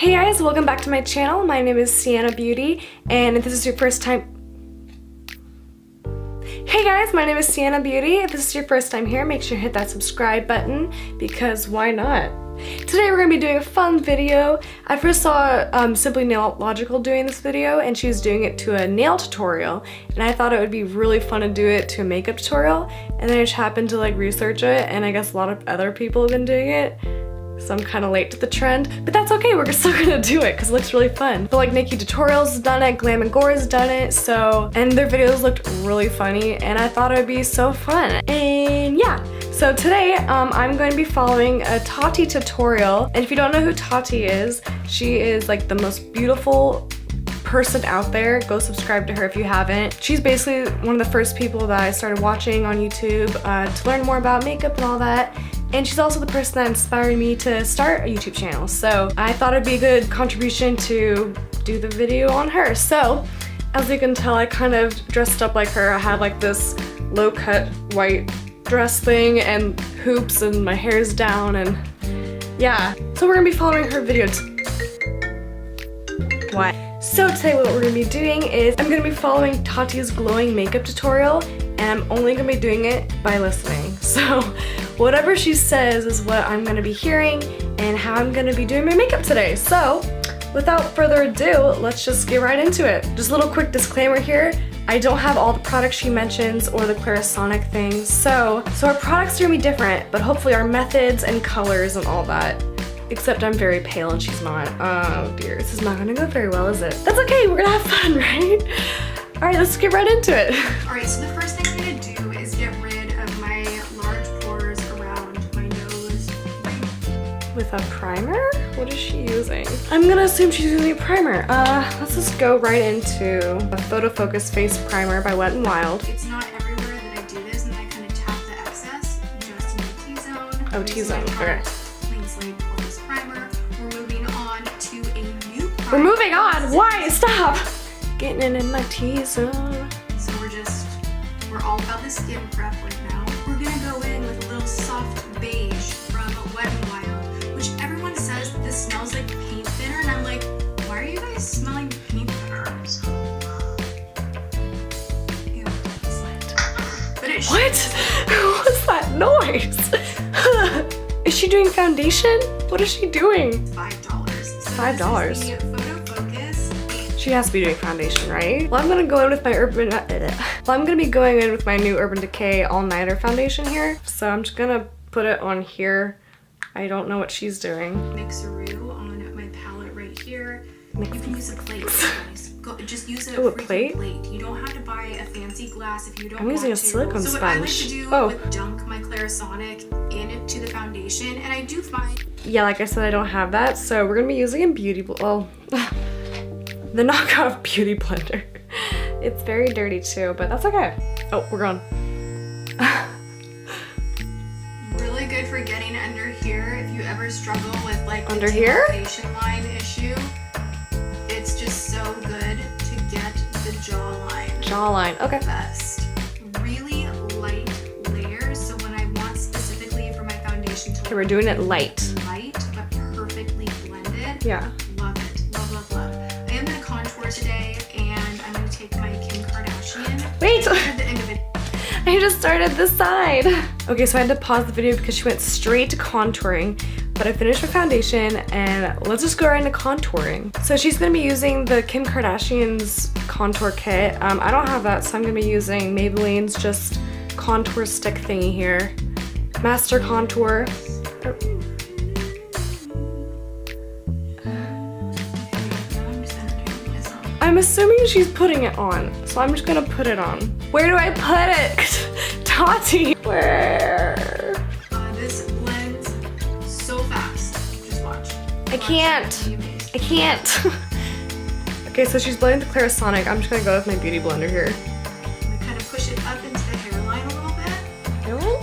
Hey guys, welcome back to my channel. My name is Siena Beauty, and if this is your first time... Hey guys, my name is Siena Beauty. If this is your first time here, make sure to hit that subscribe button, because why not? Today we're going to be doing a fun video. I first saw Simply Nail Logical doing this video, and she was doing it to a nail tutorial, and I thought it would be really fun to do it to a makeup tutorial, and then I just happened to like research it, and I guess a lot of other people have been doing it. So I'm kind of late to the trend, but that's okay, we're still gonna do it because it looks really fun. But like Nikki Tutorials has done it, Glam and Gore has done it, so, and their videos looked really funny, and I thought it would be so fun. And yeah, so today I'm going to be following a Tati tutorial, and if you don't know who Tati is, she is like the most beautiful person out there. Go subscribe to her if you haven't. She's basically one of the first people that I started watching on YouTube to learn more about makeup and all that. And she's also the person that inspired me to start a YouTube channel. So I thought it'd be a good contribution to do the video on her. So as you can tell, I kind of dressed up like her. I had like this low cut white dress thing and hoops, and my hair's down, and yeah. So we're gonna be following her video. What? So today what we're gonna be doing is I'm gonna be following Tati's glowing makeup tutorial, and I'm only gonna be doing it by listening. So whatever she says is what I'm gonna be hearing and how I'm gonna be doing my makeup today. So without further ado, let's just get right into it. Just a little quick disclaimer here. I don't have all the products she mentions or the Clarisonic things. So our products are gonna be different, but hopefully our methods and colors and all that. Except I'm very pale and she's not. Oh dear, this is not gonna go very well, is it? That's okay, we're gonna have fun, right? All right, let's get right into it. All right, so the first thing I'm gonna do is get rid of my large pores around my nose. With a primer? What is she using? I'm gonna assume she's using a primer. Let's just go right into a Photo Focus Face Primer by Wet n Wild. It's not everywhere that I do this, and then I kind of tap the excess just in the T-zone. Oh, T-zone, okay. Clean slate poreless primer. We're moving on to a new primer. We're moving on? Why? Stop! Getting in my T-zone. So we're all about the skin prep right now. We're gonna go in with a little soft beige from Wet n Wild, which everyone says this smells like paint thinner, and I'm like, why are you guys smelling paint thinner? Ew, slight. But it What? What was that noise? Is she doing foundation? What is she doing? $5. So $5. This is the Photo Focus. She has to be doing foundation, right? Well, I'm gonna go in with my I'm gonna be going in with my new Urban Decay All Nighter foundation here. So I'm just gonna put it on here. I don't know what she's doing. Mixaroo on my palette right here. You can use a plate. Just use a plate? You don't have to buy a fancy glass if you don't I'm want using a to. silicone so sponge. what I like to do is dunk my Clarisonic into the foundation, and I do find... Yeah, like I said, I don't have that, so we're gonna be using a beauty the knockoff beauty blender. It's very dirty too, but that's okay. Oh, we're gone. Really good for getting under here if you ever struggle with like under here demarcation line issue. It's just so good to get the jawline. Jawline, okay. Best. Really light layers, so when I want specifically for my foundation to Okay, we're doing it light. Light, but perfectly blended. Yeah. Love it. Love, love, love. I am going to contour today, and I'm going to take my Kim Kardashian. Wait! At the end of it. I just started this side. Okay, so I had to pause the video because she went straight to contouring, but I finished her foundation, and let's just go right into contouring. So she's gonna be using the Kim Kardashian's contour kit. I don't have that, so I'm gonna be using Maybelline's just contour stick thingy here. Master Contour. I'm assuming she's putting it on, so I'm just gonna put it on. Where do I put it? Tati, where? This blends so fast. Just watch. I can't. I can't. Okay, so she's blending the Clarisonic. I'm just gonna go with my beauty blender here. I'm gonna kind of push it up into the hairline a little bit. Hairline?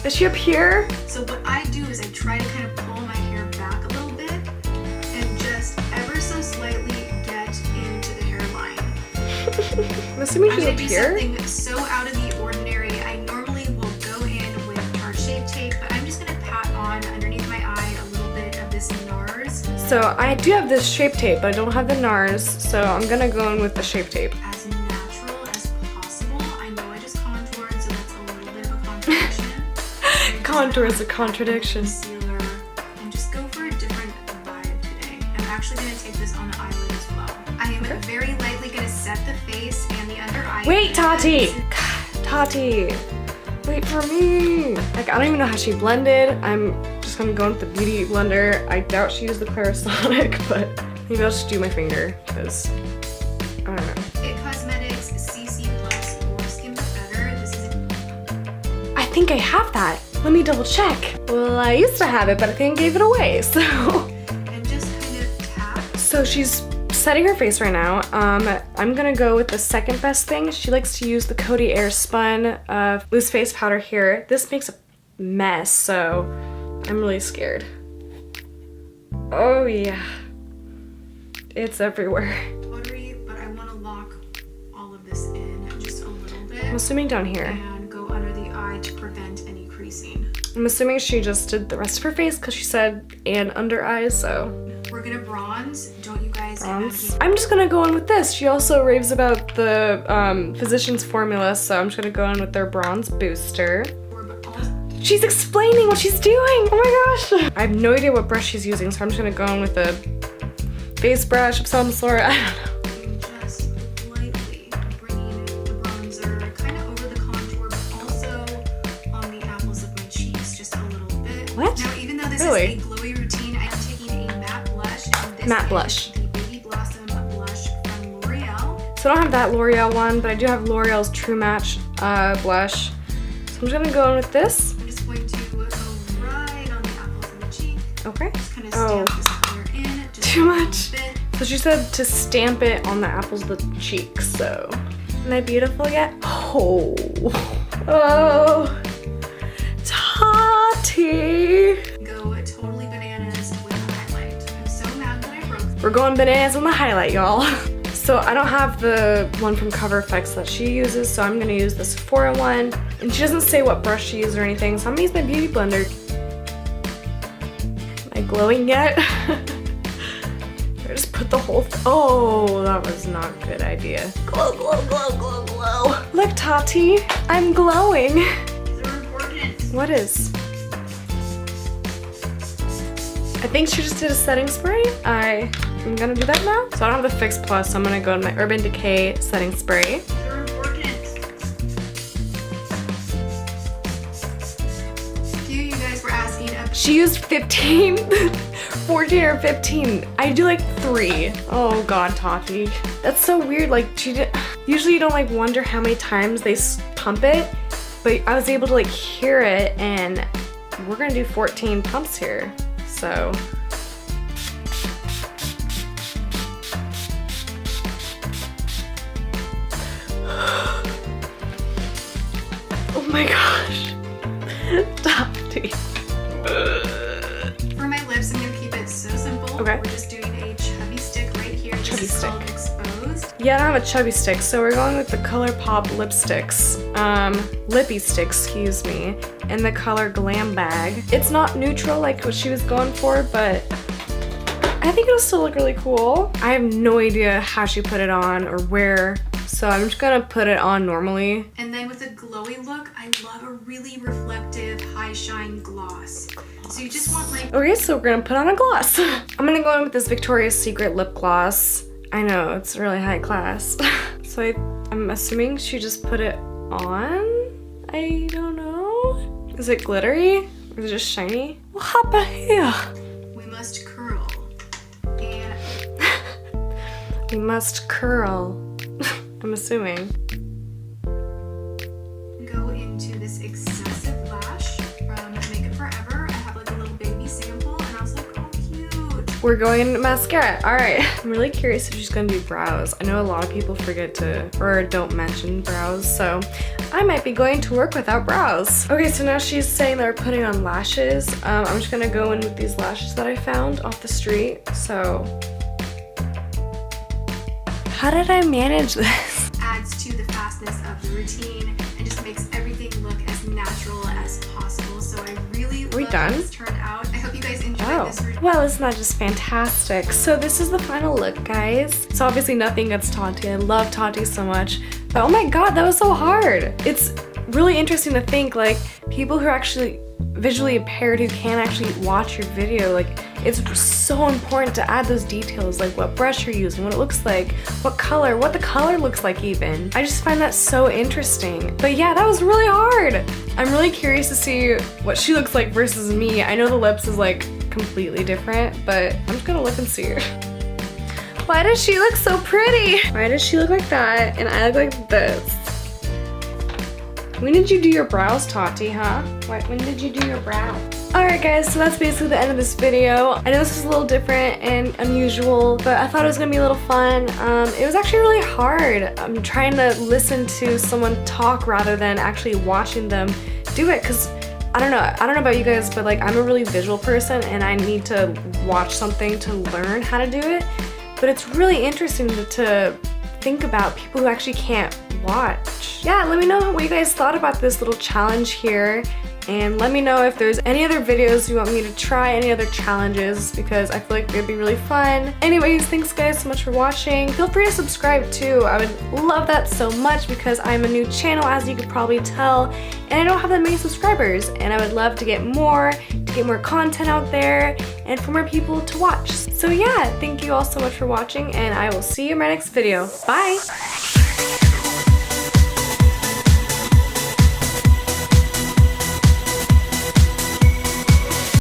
Is she up here? So what I do is I try to kind of pull my hair back a little bit and just ever so slightly get into the hairline. I'm assuming she's up here. Something so out of the ordinary. I normally will go in with Tarte Shape Tape, but I'm just gonna pat on underneath my eye a little bit of this NARS So I do have this Shape Tape, but I don't have the NARS, so I'm gonna go in with the Shape Tape. As natural as possible. I know I just contoured, so that's a little bit of a contradiction. Contour is a contradiction. Concealer, and just go for a different vibe today. I'm actually gonna take this on the eyelid as well. I am very lightly gonna set the face and the under eye. Wait, Tati! Tati! Wait for me! Like, I don't even know how she blended. I'm just gonna go with the Beauty Blender. I doubt she used the Clarisonic, but maybe I'll just do my finger, because I don't know. It Cosmetics CC Plus Your Skin Better. This is I think I have that. Let me double check. Well, I used to have it, but I think I gave it away, so. And just kind of tap. So she's setting her face right now. I'm gonna go with the second best thing. She likes to use the Coty Airspun loose face powder here. This makes a mess, so I'm really scared. Oh yeah, it's everywhere. Powdery, but I want to lock all of this in just a little bit. I'm assuming down here. And go under the eye to prevent any creasing. I'm assuming she just did the rest of her face because she said and under eyes, so. We're gonna bronze. Don't you guys imagine? I'm just gonna go in with this. She also raves about the Physicians Formula, so I'm just gonna go in with their bronze booster. She's explaining what she's doing. Oh my gosh. I have no idea what brush she's using, so I'm just gonna go in with a face brush of some sort. I don't know. Just lightly bringing the bronzer kind of over the contour, but also on the apples of my cheeks just a little bit. What? Now, even though this Really? is a glowy routine, I am taking a matte blush. And this Matte is blush. the Baby Blossom blush from L'Oreal. So I don't have that L'Oreal one, but I do have L'Oreal's True Match blush. So I'm just gonna go in with this. I'm just going to go right on the apples of the cheek. Okay. Just kind of stamp this color in. Just Too a much. little bit. So she said to stamp it on the apples of the cheeks, so. Am I beautiful yet? Oh. Oh. Tati. Go totally bananas with the highlight. I'm so mad that I broke this. We're going bananas on the highlight, y'all. So I don't have the one from Cover FX that she uses, so I'm gonna use the Sephora one. And she doesn't say what brush she uses or anything, so I'm gonna use my Beauty Blender. Am I glowing yet? I just put the whole oh, that was not a good idea. Glow, glow, glow, glow, glow. Look, Tati, I'm glowing. These are important. What is? I think she just did a setting spray. I'm gonna do that now. So I don't have the Fix Plus, so I'm gonna go in my Urban Decay setting spray. These are important. You guys were asking about She used 15, 14 or 15. I do like 3. Oh God, Tati. That's so weird. Like she did. Usually you don't like wonder how many times they pump it, but I was able to like hear it, and we're gonna do 14 pumps here. So. Oh my gosh. Tati. For my lips, I'm gonna keep it so simple. Okay. We're just doing a chubby stick right here. Chubby this is stick. called Exposed. Yeah, I don't have a chubby stick, so we're going with the ColourPop lipsticks. Lippy stick, excuse me, in the color Glam Bag. It's not neutral like what she was going for, but I think it'll still look really cool. I have no idea how she put it on or where, so I'm just gonna put it on normally. And then with a glowy look, I love a really reflective, high shine gloss. So you just want like Okay, so we're gonna put on a gloss. I'm gonna go in with this Victoria's Secret lip gloss. I know, it's really high class. So I'm assuming she just put it on? I don't know. Is it glittery? Or is it just shiny? Well, hoppa here. we must curl. And We must curl. I'm assuming. go into this excessive lash from Makeup Forever. I have like a little baby sample, and I was like, oh cute. We're going into mascara. All right. I'm really curious if she's gonna do brows. I know a lot of people forget to, or don't mention brows, so I might be going to work without brows. Okay, so now she's saying that we're putting on lashes. I'm just gonna go in with these lashes that I found off the street, so. How did I manage this? Adds to the fastness of the routine, and just makes everything look as natural as possible. So I really love how this turned out. I hope you guys enjoyed this routine. Well, isn't that just fantastic? So this is the final look, guys. So obviously nothing against Tati. I love Tati so much. But oh my god, that was so hard. It's really interesting to think, like, people who are actually visually impaired who can't actually watch your video, like, it's so important to add those details, like what brush you're using, what it looks like, what the color looks like even. I just find that so interesting. But yeah, that was really hard. I'm really curious to see what she looks like versus me. I know the lips is like completely different, but I'm just gonna look and see her. Why does she look so pretty? Why does she look like that and I look like this? When did you do your brows, Tati, huh? When did you do your brows? Alright guys, so that's basically the end of this video. I know this is a little different and unusual, but I thought it was gonna be a little fun. It was actually really hard. I'm trying to listen to someone talk rather than actually watching them do it, because I don't know about you guys, but like, I'm a really visual person and I need to watch something to learn how to do it. But it's really interesting to think about people who actually can't watch. Yeah, let me know what you guys thought about this little challenge here, and let me know if there's any other videos you want me to try, any other challenges, because I feel like it'd be really fun. Anyways, thanks guys so much for watching. Feel free to subscribe too. I would love that so much because I'm a new channel, as you could probably tell, and I don't have that many subscribers, and I would love to get more content out there and for more people to watch. So yeah, thank you all so much for watching, and I will see you in my next video. Bye!